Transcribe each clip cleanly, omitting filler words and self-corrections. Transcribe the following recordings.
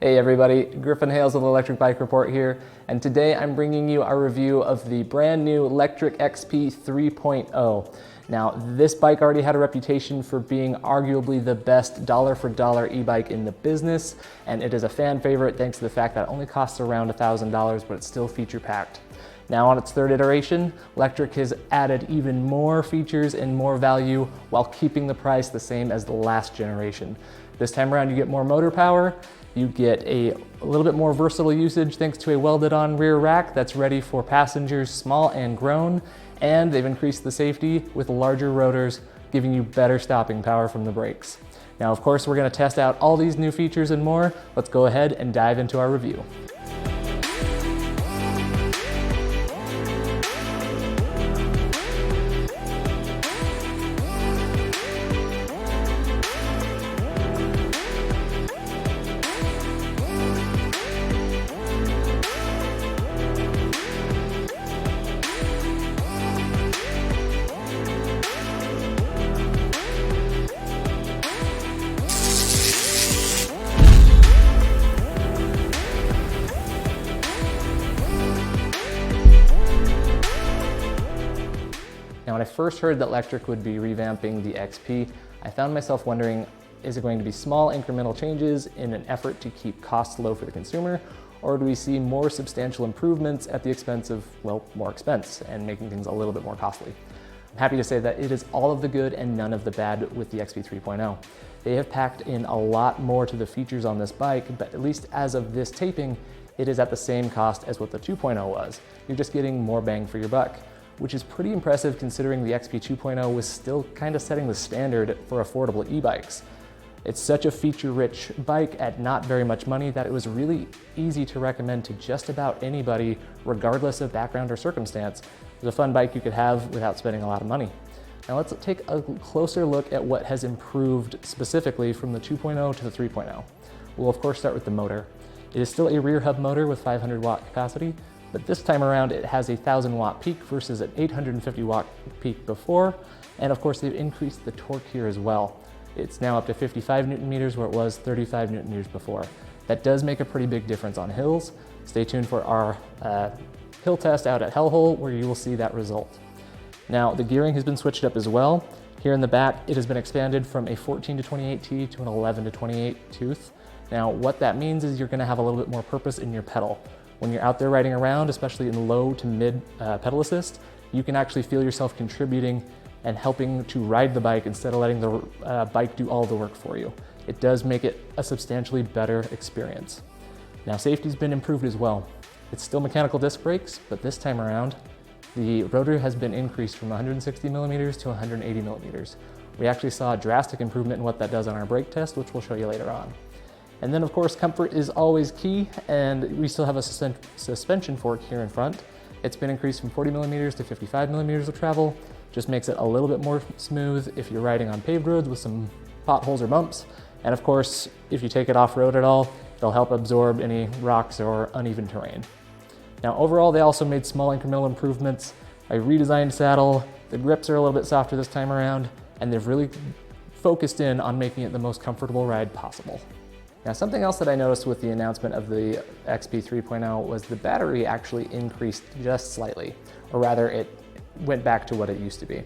Hey everybody, Griffin Hales with the Lectric Bike Report here, and today I'm bringing you a review of the brand new Lectric XP 3.0. Now, this bike already had a reputation for being arguably the best dollar for dollar e-bike in the business, and it is a fan favorite thanks to the fact that it only costs around $1,000, but it's still feature packed. Now on its third iteration, Lectric has added even more features and more value while keeping the price the same as the last generation. This time around you get more motor power, you get a little bit more versatile usage thanks to a welded on rear rack that's ready for passengers small and grown, and they've increased the safety with larger rotors, giving you better stopping power from the brakes. Now of course we're going to test out all these new features and more. Let's go ahead and dive into our review. Now, when I first heard that Lectric would be revamping the XP, I found myself wondering, is it going to be small incremental changes in an effort to keep costs low for the consumer, or do we see more substantial improvements at the expense of, well, more expense and making things a little bit more costly? I'm happy to say that it is all of the good and none of the bad with the XP 3.0. They have packed in a lot more to the features on this bike, but at least as of this taping, it is at the same cost as what the 2.0 was. You're just getting more bang for your buck, which is pretty impressive considering the XP 2.0 was still kind of setting the standard for affordable e-bikes. It's such a feature-rich bike at not very much money that it was really easy to recommend to just about anybody, regardless of background or circumstance. It was a fun bike you could have without spending a lot of money. Now let's take a closer look at what has improved specifically from the 2.0 to the 3.0. We'll of course start with the motor. It is still a rear hub motor with 500 watt capacity, but this time around it has a 1,000 watt peak versus an 850 watt peak before. And of course they've increased the torque here as well. It's now up to 55 Newton meters where it was 35 Newton meters before. That does make a pretty big difference on hills. Stay tuned for our hill test out at Hellhole where you will see that result. Now the gearing has been switched up as well. Here in the back it has been expanded from a 14 to 28 T to an 11 to 28 tooth. Now what that means is you're going to have a little bit more purpose in your pedal. When you're out there riding around, especially in low to mid pedal assist, you can actually feel yourself contributing and helping to ride the bike instead of letting the bike do all the work for you. It does make it a substantially better experience. Now safety's been improved as well. It's still mechanical disc brakes, but this time around, the rotor has been increased from 160 millimeters to 180 millimeters. We actually saw a drastic improvement in what that does on our brake test, which we'll show you later on. And then of course, comfort is always key, and we still have a suspension fork here in front. It's been increased from 40 millimeters to 55 millimeters of travel. Just makes it a little bit more smooth if you're riding on paved roads with some potholes or bumps. And of course, if you take it off-road at all, it'll help absorb any rocks or uneven terrain. Now overall, they also made small incremental improvements. A redesigned saddle, the grips are a little bit softer this time around, and they've really focused in on making it the most comfortable ride possible. Now something else that I noticed with the announcement of the XP 3.0 was the battery actually increased just slightly, or rather it went back to what it used to be.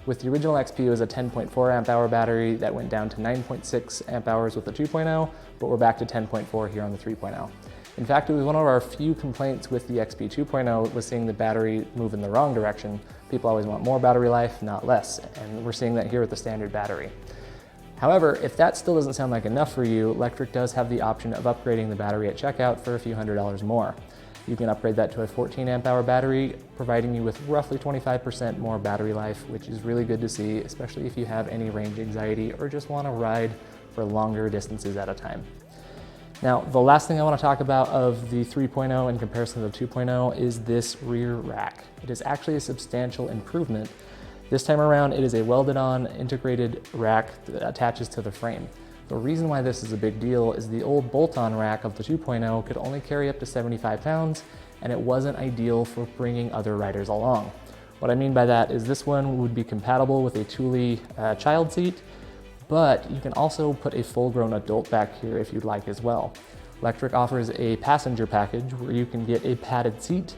With the original XP it was a 10.4 amp hour battery that went down to 9.6 amp hours with the 2.0, but we're back to 10.4 here on the 3.0. In fact, it was one of our few complaints with the XP 2.0 was seeing the battery move in the wrong direction. People always want more battery life, not less, and we're seeing that here with the standard battery. However, if that still doesn't sound like enough for you, Lectric does have the option of upgrading the battery at checkout for a few $100s more. You can upgrade that to a 14 amp hour battery, providing you with roughly 25% more battery life, which is really good to see, especially if you have any range anxiety or just want to ride for longer distances at a time. Now, the last thing I want to talk about of the 3.0 in comparison to the 2.0 is this rear rack. It is actually a substantial improvement. This time around, it is a welded-on integrated rack that attaches to the frame. The reason why this is a big deal is the old bolt-on rack of the 2.0 could only carry up to 75 pounds, and it wasn't ideal for bringing other riders along. What I mean by that is this one would be compatible with a Thule child seat, but you can also put a full-grown adult back here if you'd like as well. Lectric offers a passenger package where you can get a padded seat,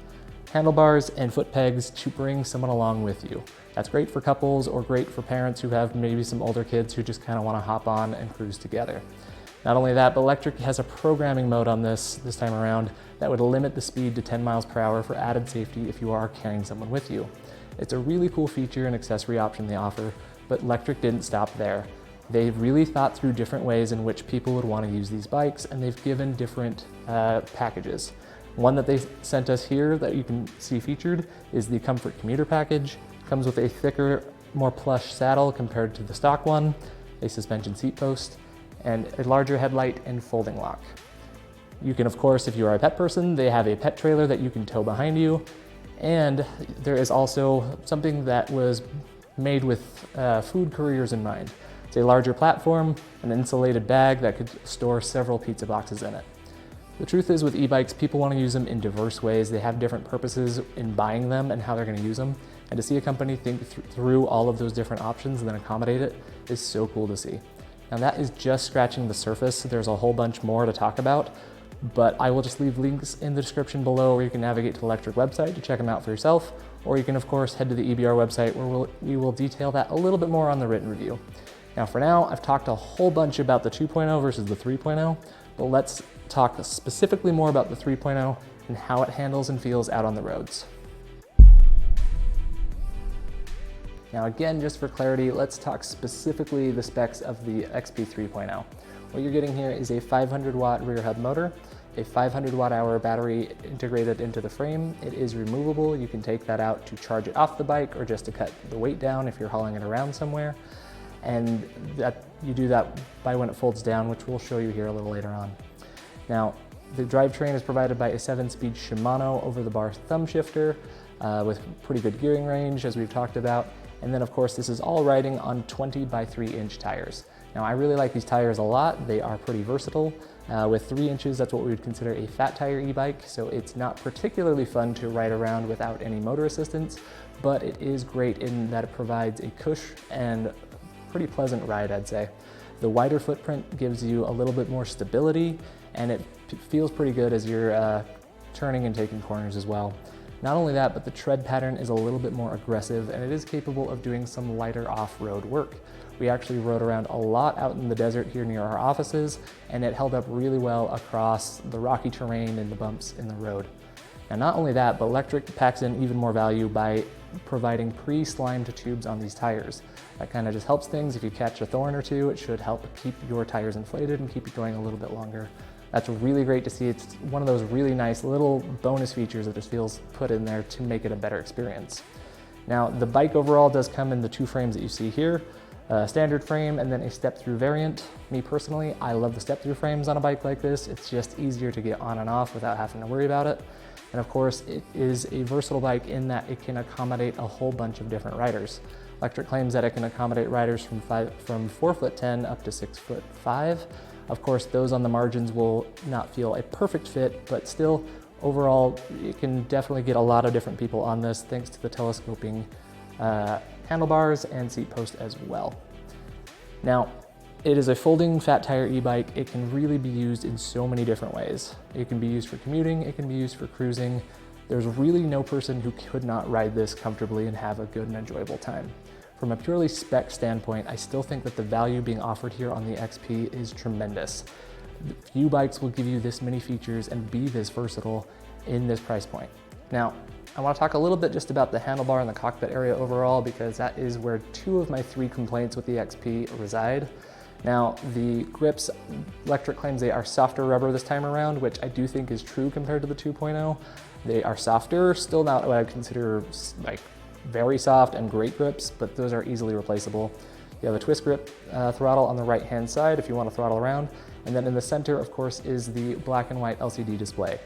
handlebars, and foot pegs to bring someone along with you. That's great for couples or great for parents who have maybe some older kids who just kind of want to hop on and cruise together. Not only that, but Lectric has a programming mode on this time around that would limit the speed to 10 miles per hour for added safety if you are carrying someone with you. It's a really cool feature and accessory option they offer, but Lectric didn't stop there. They've really thought through different ways in which people would want to use these bikes, and they've given different packages. One that they sent us here that you can see featured is the Comfort Commuter Package. Comes with a thicker, more plush saddle compared to the stock one, a suspension seat post, and a larger headlight and folding lock. You can, of course, if you are a pet person, they have a pet trailer that you can tow behind you. And there is also something that was made with food couriers in mind. It's a larger platform, an insulated bag that could store several pizza boxes in it. The truth is with e-bikes, people want to use them in diverse ways. They have different purposes in buying them and how they're going to use them. And to see a company think through all of those different options and then accommodate it is so cool to see. Now that is just scratching the surface. There's a whole bunch more to talk about, but I will just leave links in the description below where you can navigate to the Lectric website to check them out for yourself, or you can of course head to the EBR website where we will detail that a little bit more on the written review. Now for now, I've talked a whole bunch about the 2.0 versus the 3.0, but let's talk specifically more about the 3.0 and how it handles and feels out on the roads. Now again, just for clarity, let's talk specifically the specs of the XP 3.0. What you're getting here is a 500 watt rear hub motor, a 500 watt hour battery integrated into the frame. It is removable. You can take that out to charge it off the bike or just to cut the weight down if you're hauling it around somewhere. And that you do that by when it folds down, which we'll show you here a little later on. Now, the drivetrain is provided by a 7-speed Shimano over-the-bar thumb shifter with pretty good gearing range, as we've talked about. And then of course, this is all riding on 20 by 3-inch tires. Now I really like these tires a lot. They are pretty versatile. With 3 inches, that's what we would consider a fat tire e-bike. So it's not particularly fun to ride around without any motor assistance, but it is great in that it provides a cush and pretty pleasant ride, I'd say. The wider footprint gives you a little bit more stability, and it feels pretty good as you're turning and taking corners as well. Not only that, but the tread pattern is a little bit more aggressive, and it is capable of doing some lighter off-road work. We actually rode around a lot out in the desert here near our offices, and it held up really well across the rocky terrain and the bumps in the road. And not only that, but Lectric packs in even more value by providing pre-slimed tubes on these tires. That kind of just helps things. If you catch a thorn or two, it should help keep your tires inflated and keep you going a little bit longer. That's really great to see. It's one of those really nice little bonus features that just feels put in there to make it a better experience. Now, the bike overall does come in the 2 frames that you see here, a standard frame and then a step-through variant. Me personally, I love the step-through frames on a bike like this. It's just easier to get on and off without having to worry about it. And of course, it is a versatile bike in that it can accommodate a whole bunch of different riders. Lectric claims that it can accommodate riders from 4'10" up to 6'5". Of course, those on the margins will not feel a perfect fit, but still, overall, you can definitely get a lot of different people on this thanks to the telescoping handlebars and seat post as well. Now, it is a folding fat tire e-bike. It can really be used in so many different ways. It can be used for commuting, it can be used for cruising. There's really no person who could not ride this comfortably and have a good and enjoyable time. From a purely spec standpoint, I still think that the value being offered here on the XP is tremendous. Few bikes will give you this many features and be this versatile in this price point. Now, I want to talk a little bit just about the handlebar and the cockpit area overall, because that is where 2 of my 3 complaints with the XP reside. Now, the grips, Lectric claims they are softer rubber this time around, which I do think is true compared to the 2.0. They are softer, still not what I would consider like very soft and great grips, but those are easily replaceable. You have a twist grip throttle on the right-hand side if you want to throttle around, and then in the center, of course, is the black and white LCD display.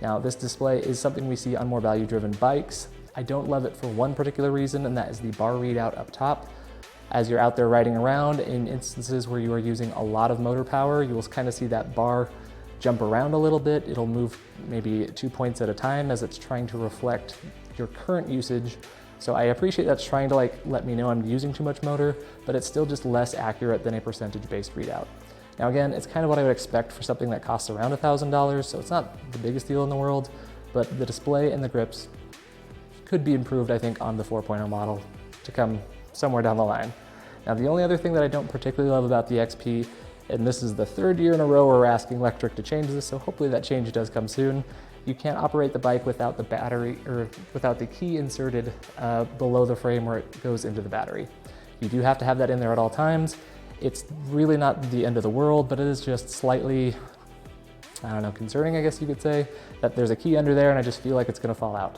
Now, this display is something we see on more value-driven bikes. I don't love it for one particular reason, and that is the bar readout up top. As you're out there riding around, in instances where you are using a lot of motor power, you will kind of see that bar jump around a little bit. It'll move maybe 2 points at a time as it's trying to reflect your current usage. So I appreciate that's trying to let me know I'm using too much motor, but it's still just less accurate than a percentage-based readout. Now again, it's kind of what I would expect for something that costs around $1,000, so it's not the biggest deal in the world, but the display and the grips could be improved, I think, on the 4.0 model to come somewhere down the line. Now, the only other thing that I don't particularly love about the XP, and this is the third year in a row we're asking Lectric to change this, so hopefully that change does come soon. You can't operate the bike without the battery, or without the key inserted below the frame where it goes into the battery. You do have to have that in there at all times. It's really not the end of the world, but it is just slightly, I don't know, concerning, I guess you could say, that there's a key under there and I just feel like it's gonna fall out.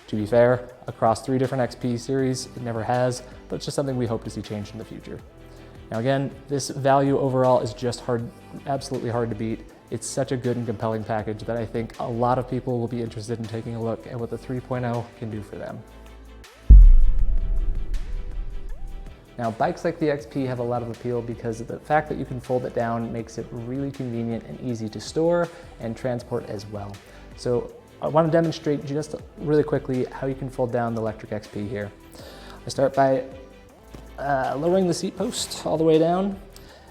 To be fair, across 3 different XP series, it never has, but it's just something we hope to see changed in the future. Now again, this value overall is just absolutely hard to beat. It's such a good and compelling package that I think a lot of people will be interested in taking a look at what the 3.0 can do for them. Now, bikes like the XP have a lot of appeal because the fact that you can fold it down makes it really convenient and easy to store and transport as well. So I want to demonstrate just really quickly how you can fold down the Lectric XP here. I start by lowering the seat post all the way down,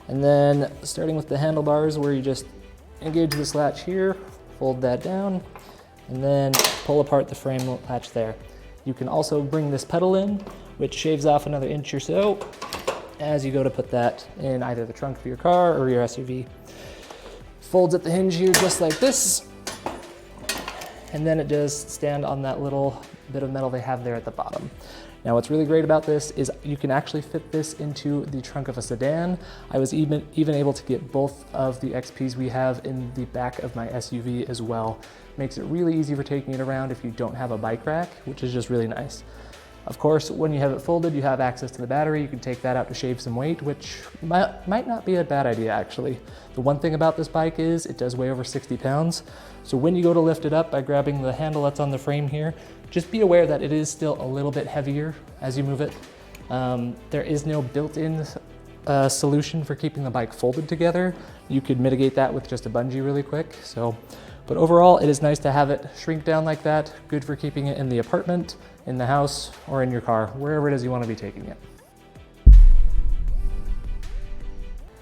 and then starting with the handlebars where you just engage this latch here, fold that down, and then pull apart the frame latch there. You can also bring this pedal in, which shaves off another inch or so as you go to put that in either the trunk of your car or your SUV. Folds at the hinge here just like this, and then it does stand on that little bit of metal they have there at the bottom. Now what's really great about this is you can actually fit this into the trunk of a sedan. I was even able to get both of the XPs we have in the back of my SUV as well. Makes it really easy for taking it around if you don't have a bike rack, which is just really nice. Of course, when you have it folded, you have access to the battery. You can take that out to shave some weight, which might not be a bad idea actually. The one thing about this bike is it does weigh over 60 pounds. So when you go to lift it up by grabbing the handle that's on the frame here, just be aware that it is still a little bit heavier as you move it. There is no built-in solution for keeping the bike folded together. You could mitigate that with just a bungee really quick. But overall, it is nice to have it shrink down like that. Good for keeping it in the apartment, in the house, or in your car, wherever it is you want to be taking it.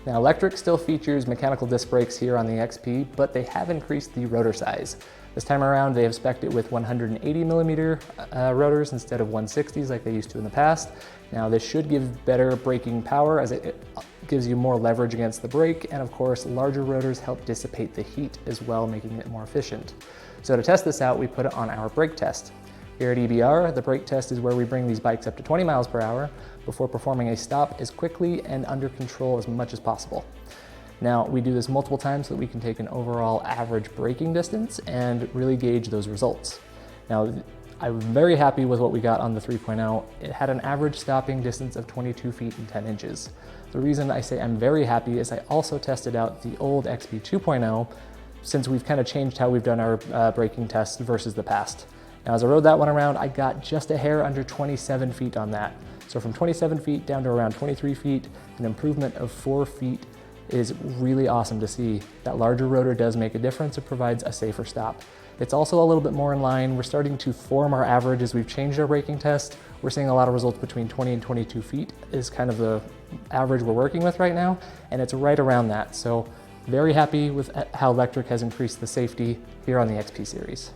Now, Lectric still features mechanical disc brakes here on the XP, but they have increased the rotor size. This time around, they have spec'd it with 180 millimeter rotors instead of 160s like they used to in the past. Now, this should give better braking power as it gives you more leverage against the brake, and of course, larger rotors help dissipate the heat as well, making it more efficient. So to test this out, we put it on our brake test. Here at EBR, the brake test is where we bring these bikes up to 20 miles per hour before performing a stop as quickly and under control as much as possible. Now, we do this multiple times so that we can take an overall average braking distance and really gauge those results. Now, I'm very happy with what we got on the 3.0. It had an average stopping distance of 22 feet and 10 inches. The reason I say I'm very happy is I also tested out the old XP 2.0 since we've kind of changed how we've done our braking tests versus the past. Now, as I rode that one around, I got just a hair under 27 feet on that. So from 27 feet down to around 23 feet, an improvement of 4 feet is really awesome to see. That larger rotor does make a difference. It provides a safer stop. It's also a little bit more in line. We're starting to form our average as we've changed our braking test. We're seeing a lot of results between 20 and 22 feet is kind of the average we're working with right now, and it's right around that. So very happy with how Lectric has increased the safety here on the XP series.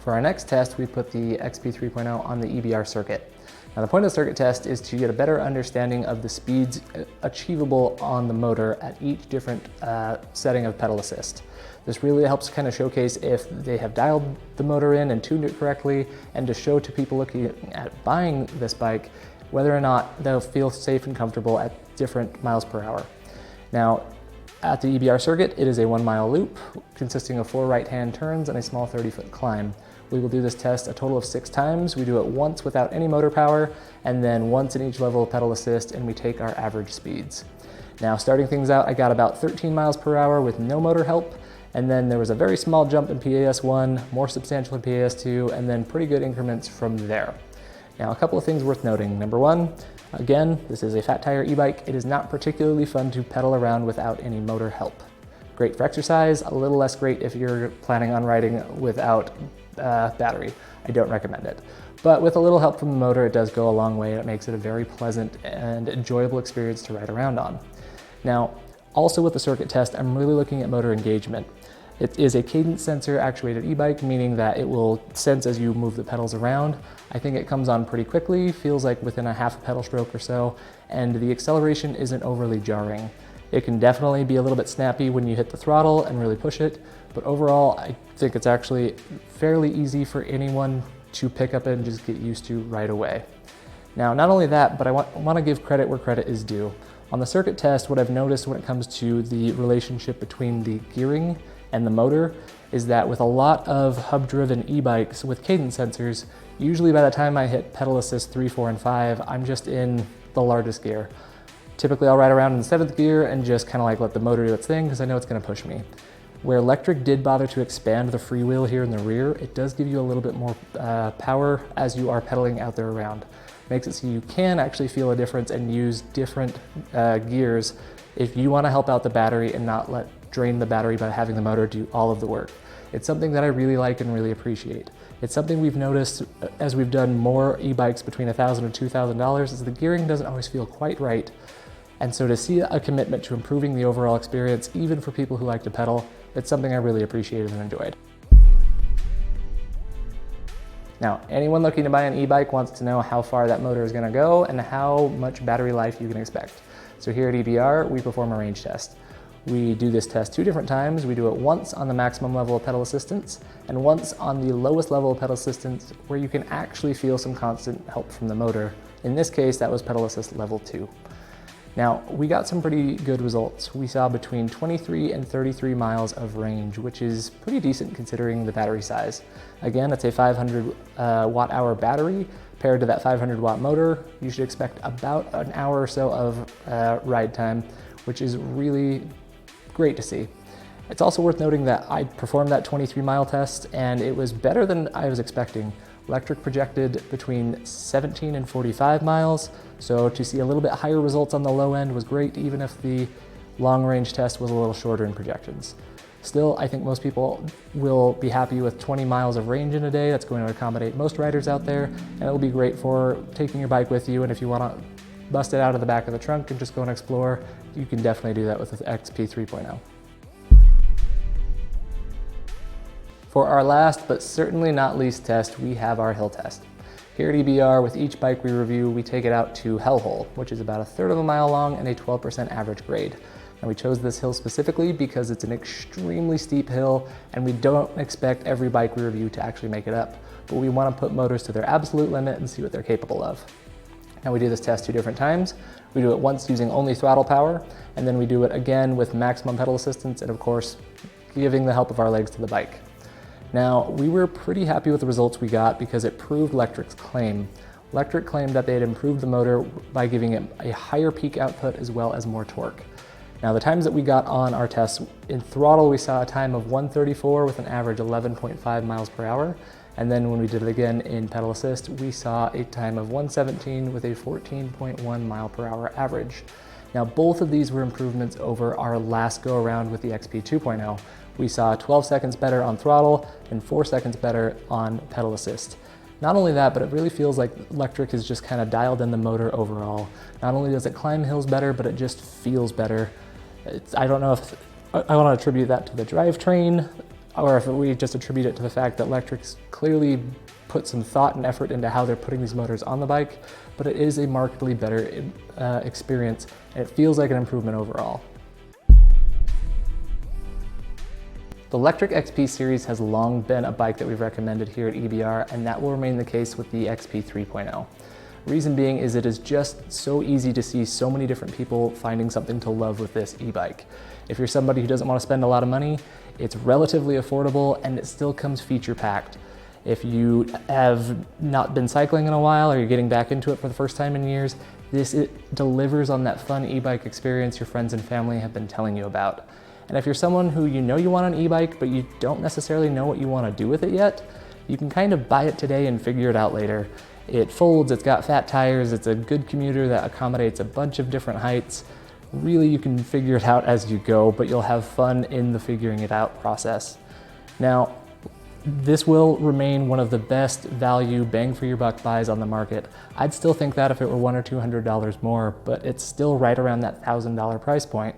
For our next test, we put the XP 3.0 on the EBR circuit. Now, the point of the circuit test is to get a better understanding of the speeds achievable on the motor at each different setting of pedal assist. This really helps kind of showcase if they have dialed the motor in and tuned it correctly, and to show to people looking at buying this bike whether or not they'll feel safe and comfortable at different miles per hour. Now, at the EBR circuit, it is a 1 mile loop consisting of 4 right-hand turns and a small 30-foot climb. We will do this test a total of 6 times. We do it once without any motor power, and then once in each level of pedal assist, and we take our average speeds. Now, starting things out, I got about 13 miles per hour with no motor help, and then there was a very small jump in PAS1, more substantial in PAS2, and then pretty good increments from there. Now, a couple of things worth noting. Number one, again, this is a fat tire e-bike. It is not particularly fun to pedal around without any motor help. Great for exercise, a little less great if you're planning on riding without battery. I don't recommend it. But with a little help from the motor, it does go a long way, and it makes it a very pleasant and enjoyable experience to ride around on. Now, also with the circuit test, I'm really looking at motor engagement. It is a cadence sensor actuated e-bike, meaning that it will sense as you move the pedals around. I think it comes on pretty quickly, feels like within a half a pedal stroke or so, and the acceleration isn't overly jarring. It can definitely be a little bit snappy when you hit the throttle and really push it, but overall I think it's actually fairly easy for anyone to pick up and just get used to right away. Now, not only that, but I want to give credit where credit is due. On the circuit test, what I've noticed when it comes to the relationship between the gearing and the motor is that with a lot of hub-driven e-bikes with cadence sensors, usually by the time I hit pedal assist 3, 4, and 5, I'm just in the largest gear. Typically I'll ride around in the 7th gear and just kind of like let the motor do its thing because I know it's going to push me. Where Lectric did bother to expand the freewheel here in the rear, it does give you a little bit more power as you are pedaling out there around. Makes it so you can actually feel a difference and use different gears if you want to help out the battery and not drain the battery by having the motor do all of the work. It's something that I really like and really appreciate. It's something we've noticed as we've done more e-bikes between $1,000 and $2,000 is the gearing doesn't always feel quite right. And so to see a commitment to improving the overall experience, even for people who like to pedal, it's something I really appreciated and enjoyed. Now, anyone looking to buy an e-bike wants to know how far that motor is going to go and how much battery life you can expect. So here at EBR, we perform a range test. We do this test 2 different times. We do it once on the maximum level of pedal assistance and once on the lowest level of pedal assistance where you can actually feel some constant help from the motor. In this case, that was pedal assist level 2. Now, we got some pretty good results. We saw between 23 and 33 miles of range, which is pretty decent considering the battery size. Again, it's a 500 watt hour battery paired to that 500 watt motor. You should expect about an hour or so of ride time, which is really great to see. It's also worth noting that I performed that 23 mile test and it was better than I was expecting. Lectric projected between 17 and 45 miles, so to see a little bit higher results on the low end was great, even if the long range test was a little shorter in projections. Still, I think most people will be happy with 20 miles of range in a day. That's going to accommodate most riders out there, and it'll be great for taking your bike with you, and if you want to bust it out of the back of the trunk and just go and explore, you can definitely do that with the XP 3.0. For our last, but certainly not least test, we have our hill test. Here at EBR, with each bike we review, we take it out to Hellhole, which is about 1/3 of a mile long and a 12% average grade. And we chose this hill specifically because it's an extremely steep hill and we don't expect every bike we review to actually make it up, but we want to put motors to their absolute limit and see what they're capable of. Now we do this test 2 different times. We do it once using only throttle power, and then we do it again with maximum pedal assistance and of course, giving the help of our legs to the bike. Now, we were pretty happy with the results we got because it proved Lectric's claim. Lectric claimed that they had improved the motor by giving it a higher peak output as well as more torque. Now, the times that we got on our tests, in throttle we saw a time of 134 with an average 11.5 miles per hour. And then when we did it again in pedal assist, we saw a time of 117 with a 14.1 mile per hour average. Now, both of these were improvements over our last go around with the XP 2.0. We saw 12 seconds better on throttle and 4 seconds better on pedal assist. Not only that, but it really feels like Lectric has just kind of dialed in the motor overall. Not only does it climb hills better, but it just feels better. I don't know if I want to attribute that to the drivetrain or if we just attribute it to the fact that Lectric's clearly put some thought and effort into how they're putting these motors on the bike, but it is a markedly better experience and it feels like an improvement overall. The Lectric XP series has long been a bike that we've recommended here at EBR, and that will remain the case with the XP 3.0. Reason being is it is just so easy to see so many different people finding something to love with this e-bike. If you're somebody who doesn't want to spend a lot of money, it's relatively affordable and it still comes feature packed. If you have not been cycling in a while or you're getting back into it for the first time in years, it delivers on that fun e-bike experience your friends and family have been telling you about. And if you're someone who you know you want an e-bike, but you don't necessarily know what you want to do with it yet, you can kind of buy it today and figure it out later. It folds, it's got fat tires, it's a good commuter that accommodates a bunch of different heights. Really, you can figure it out as you go, but you'll have fun in the figuring it out process. Now, This will remain one of the best value bang for your buck buys on the market. I'd still think that if it were $100 or $200 more, but it's still right around that $1,000 price point.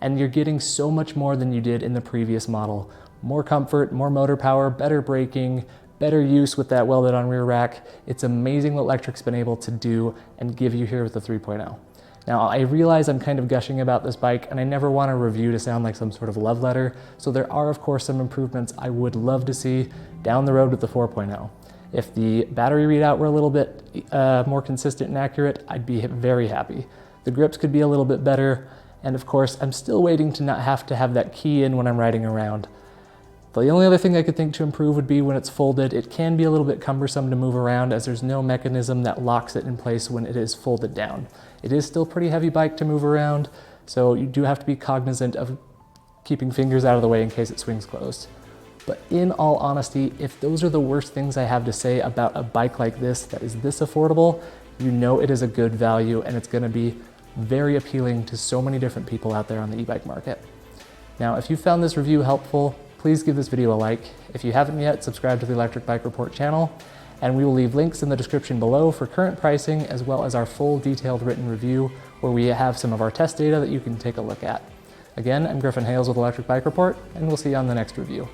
And you're getting so much more than you did in the previous model. More comfort, more motor power, better braking, better use with that welded on rear rack. It's amazing what Lectric's been able to do and give you here with the 3.0. Now, I realize I'm kind of gushing about this bike, and I never want a review to sound like some sort of love letter, so there are of course some improvements I would love to see down the road with the 4.0. If the battery readout were a little bit more consistent and accurate, I'd be very happy. The grips could be a little bit better, and of course, I'm still waiting to not have to have that key in when I'm riding around. The only other thing I could think to improve would be when it's folded. It can be a little bit cumbersome to move around as there's no mechanism that locks it in place when it is folded down. It is still a pretty heavy bike to move around, so you do have to be cognizant of keeping fingers out of the way in case it swings closed. But in all honesty, if those are the worst things I have to say about a bike like this that is this affordable, you know it is a good value and it's gonna be very appealing to so many different people out there on the e-bike market. Now, if you found this review helpful, please give this video a like. If you haven't yet, subscribe to the Electric Bike Report channel, and we will leave links in the description below for current pricing as well as our full detailed written review where we have some of our test data that you can take a look at. Again, I'm Griffin Hales with Electric Bike Report, and we'll see you on the next review.